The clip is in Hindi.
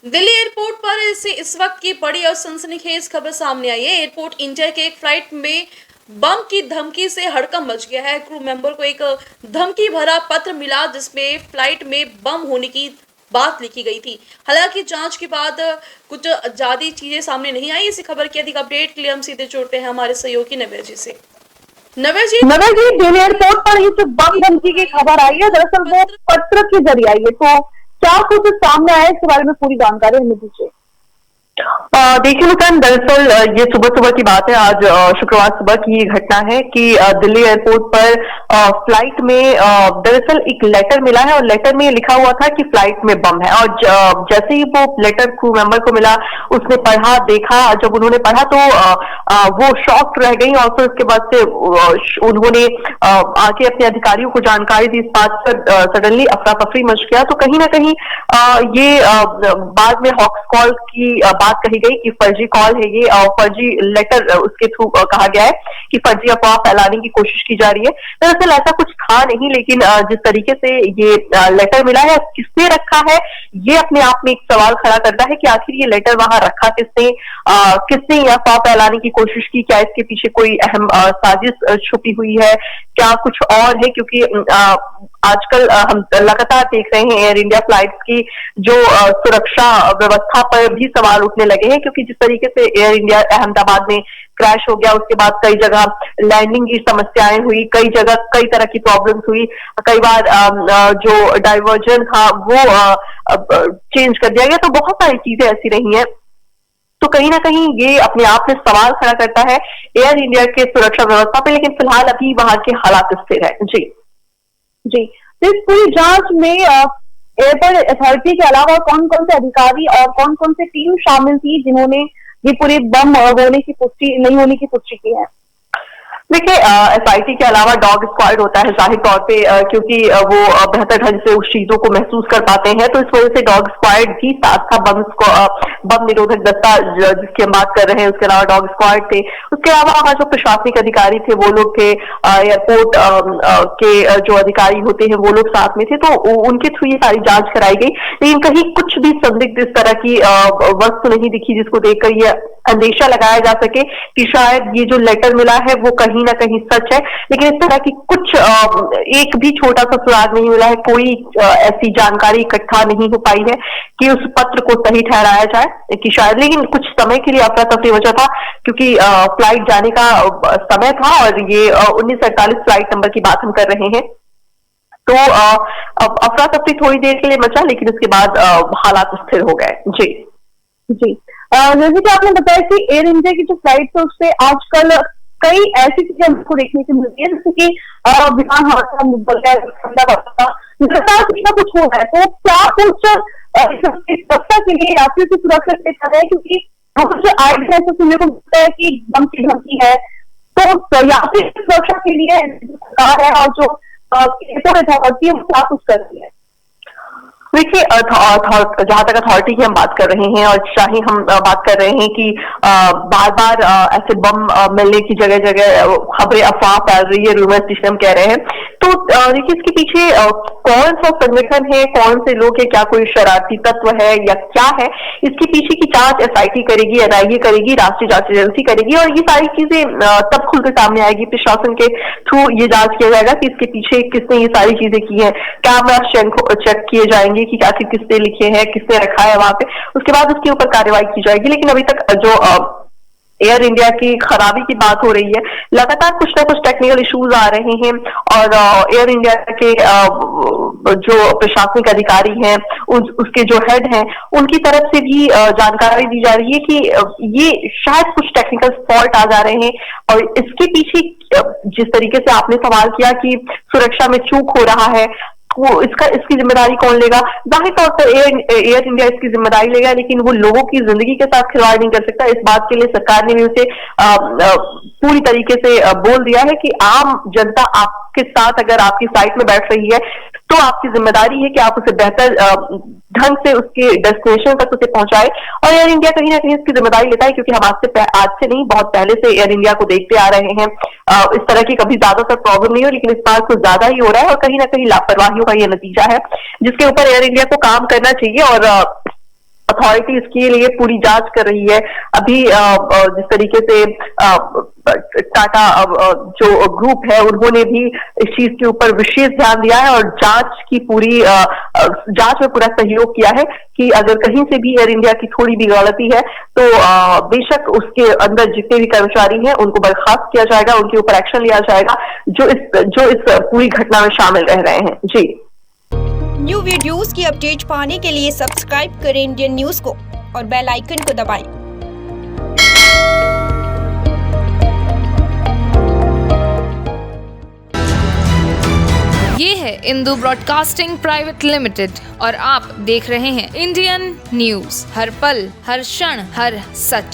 दिल्ली एयरपोर्ट पर इस वक्त की बड़ी और सनसनीखेज खबर सामने आई है। एयरपोर्ट इंडिया के एक फ्लाइट में बम की धमकी से हड़कंप मच गया है। क्रू मेंबर को एक धमकी भरा पत्र मिला जिसमें फ्लाइट में बम होने की बात लिखी गई थी। हालांकि जांच के बाद कुछ ज्यादा चीजें सामने नहीं आई। इसी खबर की अधिक अपडेट के लिए हम सीधे जुड़ते हैं हमारे सहयोगी नवेश जी से। नवेश जी, दिल्ली एयरपोर्ट पर ये जो बम धमकी की खबर आई है, दरअसल वो पत्र के जरिए आई है। तो क्या कुछ सामने आया, इसके बारे में पूरी जानकारी हमें दीजिए। देखिए मुस्कान, दरअसल ये सुबह सुबह की बात है। आज शुक्रवार सुबह की ये घटना है कि दिल्ली एयरपोर्ट पर फ्लाइट में दरअसल एक लेटर मिला है और लेटर में लिखा हुआ था कि फ्लाइट में बम है। और जैसे ही वो लेटर क्रू मेंबर को मिला, उसने पढ़ा, देखा। जब उन्होंने पढ़ा तो वो शॉक्ड रह गई और फिर उसके बाद से उन्होंने आके अपने अधिकारियों को जानकारी दी। इस बात पर सडनली अफरा तफरी मच गया। तो कहीं ना कहीं ये बाद में हॉक्स कॉल की बात कही गई कि फर्जी कॉल है ये, फर्जी लेटर उसके थ्रू कहा गया है कि फर्जी अफवाह फैलाने की कोशिश की जा रही है। दरअसल ऐसा कुछ था नहीं, लेकिन जिस तरीके से ये लेटर मिला है, किसने रखा है, ये अपने आप में एक सवाल खड़ा करता है कि आखिर ये लेटर वहां रखा किसने, किसने ये अफवाह फैलाने की कोशिश की। क्या इसके पीछे कोई अहम साजिश छुपी हुई है, क्या कुछ और है? क्योंकि आजकल हम लगातार देख रहे हैं एयर इंडिया फ्लाइट्स की जो सुरक्षा व्यवस्था पर भी सवाल उठने लगे हैं, क्योंकि जिस तरीके से एयर इंडिया अहमदाबाद में क्रैश हो गया, उसके बाद कई जगह लैंडिंग की समस्याएं हुई, कई जगह कई तरह की प्रॉब्लम्स हुई। कई बार जो डाइवर्जन था वो चेंज कर दिया गया। तो बहुत सारी चीजें ऐसी रही हैं। तो कहीं ना कहीं ये अपने आप में सवाल खड़ा करता है एयर इंडिया के सुरक्षा व्यवस्था पे, लेकिन फिलहाल अभी वहां के हालात स्थिर है। जी जी, तो इस पूरी जांच में एयरपोर्ट अथॉरिटी के अलावा कौन कौन से अधिकारी और कौन कौन से टीम शामिल थी जिन्होंने ये पूरी बम होने की पुष्टि नहीं होने की पुष्टि की है? देखिए, एसआईटी के अलावा डॉग स्क्वाड होता है जाहिर तौर पे, क्योंकि वो बेहतर ढंग से उस चीजों को महसूस कर पाते हैं। तो इस वजह से डॉग स्क्वाड भी साथ था। बम निरोधक दस्ता जिसकी हम बात कर रहे हैं, उसके अलावा डॉग स्क्वाड थे। उसके अलावा वहां जो प्रशासनिक अधिकारी थे वो लोग थे, एयरपोर्ट के जो अधिकारी होते हैं वो लोग साथ में थे। तो उनके थ्रू ये सारी जांच कराई गई, लेकिन कहीं कुछ भी संदिग्ध इस तरह की वस्तु नहीं दिखी जिसको देखकर ये अंदेशा लगाया जा सके कि शायद ये जो लेटर मिला है वो कहीं ना कहीं सच है। लेकिन इस तरह की कुछ एक भी छोटा सा सुराग नहीं मिला है। कोई ऐसी जानकारी इकट्ठा नहीं हो पाई है कि उस पत्र को सही ठहराया जाए कि शायद। लेकिन कुछ समय के लिए अफरा तफरी वजह था, क्योंकि फ्लाइट जाने का समय था और ये 1948 फ्लाइट नंबर की बात हम कर रहे हैं। तो अफरा तफरी थोड़ी देर के लिए मचा, लेकिन उसके बाद हालात स्थिर हो गए। जी जी, जैसे कि आपने बताया कि एयर इंडिया की जो फ्लाइट है उससे आजकल कई ऐसी चीजें हमको देखने को मिलती है, जैसे कि विमान हादसा लगातार कुछ ना कुछ हो रहा है। तो क्या कुछ सुरक्षा के लिए यात्रियों की सुरक्षा के लिए है? क्योंकि कुछ आइडिया ऐसा सुनने को मिलता है कि बम की धमकी है। तो यात्री की सुरक्षा के लिए सरकार है और जो एयरपोर्ट अथॉरिटी है वो क्या कुछ कर रही है? देखिए, जहां तक अथॉरिटी की हम बात कर रहे हैं और चाहे हम बात कर रहे हैं कि बार बार ऐसे बम मिलने की जगह जगह खबरें अफवाह फैल रही है, रूमर्स जिसे हम कह रहे हैं। तो देखिए, इसके पीछे कौन सा संगठन है, कौन से लोग है, क्या कोई शरारती तत्व है या क्या है, इसके पीछे की जांच एसआईटी करेगी, एनआईए करेगी, राष्ट्रीय जांच एजेंसी करेगी। और ये सारी चीजें तब खुलकर सामने आएगी। प्रशासन के थ्रू ये जांच किया जाएगा कि इसके पीछे किसने ये सारी चीजें की है। कैमरा चेक किए जाएंगे कि आखिर किसने लिखे हैं, किसने रखा है वहां पे। उसके बाद उसके ऊपर कार्रवाई की जाएगी। लेकिन अभी तक जो एयर इंडिया की खराबी की बात हो रही है, लगातार कुछ ना कुछ टेक्निकल इश्यूज आ रहे हैं और एयर इंडिया के जो प्रशासनिक अधिकारी हैं, उसके जो हेड हैं, उनकी तरफ से भी जानकारी दी जा रही है कि ये शायद कुछ टेक्निकल फॉल्ट आ जा रहे हैं। और इसके पीछे जिस तरीके से आपने सवाल किया कि सुरक्षा में चूक हो रहा है, वो इसकी जिम्मेदारी कौन लेगा? जाहिर तौर पर एयर इंडिया इसकी जिम्मेदारी लेगा, लेकिन वो लोगों की जिंदगी के साथ खिलवाड़ नहीं कर सकता। इस बात के लिए सरकार ने भी उसे पूरी तरीके से बोल दिया है कि आम जनता आपके साथ अगर आपकी फ्लाइट में बैठ रही है तो आपकी जिम्मेदारी है कि आप उसे बेहतर ढंग से उसके डेस्टिनेशन तक उसे पहुंचाए। और एयर इंडिया कहीं ना कहीं इसकी जिम्मेदारी लेता है, क्योंकि हम आज से नहीं, बहुत पहले से एयर इंडिया को देखते आ रहे हैं। इस तरह की कभी ज्यादातर प्रॉब्लम नहीं हो, लेकिन इस बार कुछ ज्यादा ही हो रहा है और कहीं ना कहीं लापरवाहियों का ये नतीजा है, जिसके ऊपर एयर इंडिया को काम करना चाहिए। और अथॉरिटी इसके लिए पूरी जांच कर रही है। अभी जिस तरीके से टाटा जो ग्रुप है उन्होंने भी इस चीज के ऊपर विशेष ध्यान दिया है और जांच में पूरा सहयोग किया है कि अगर कहीं से भी एयर इंडिया की थोड़ी भी गलती है तो बेशक उसके अंदर जितने भी कर्मचारी हैं उनको बर्खास्त किया जाएगा, उनके ऊपर एक्शन लिया जाएगा जो इस पूरी घटना में शामिल रह रहे हैं। जी, न्यू वीडियोस की अपडेट पाने के लिए सब्सक्राइब करें इंडियन न्यूज को और बेल आइकन को दबाएं। ये है इंदू ब्रॉडकास्टिंग प्राइवेट लिमिटेड और आप देख रहे हैं इंडियन न्यूज, हर पल हर क्षण हर सच।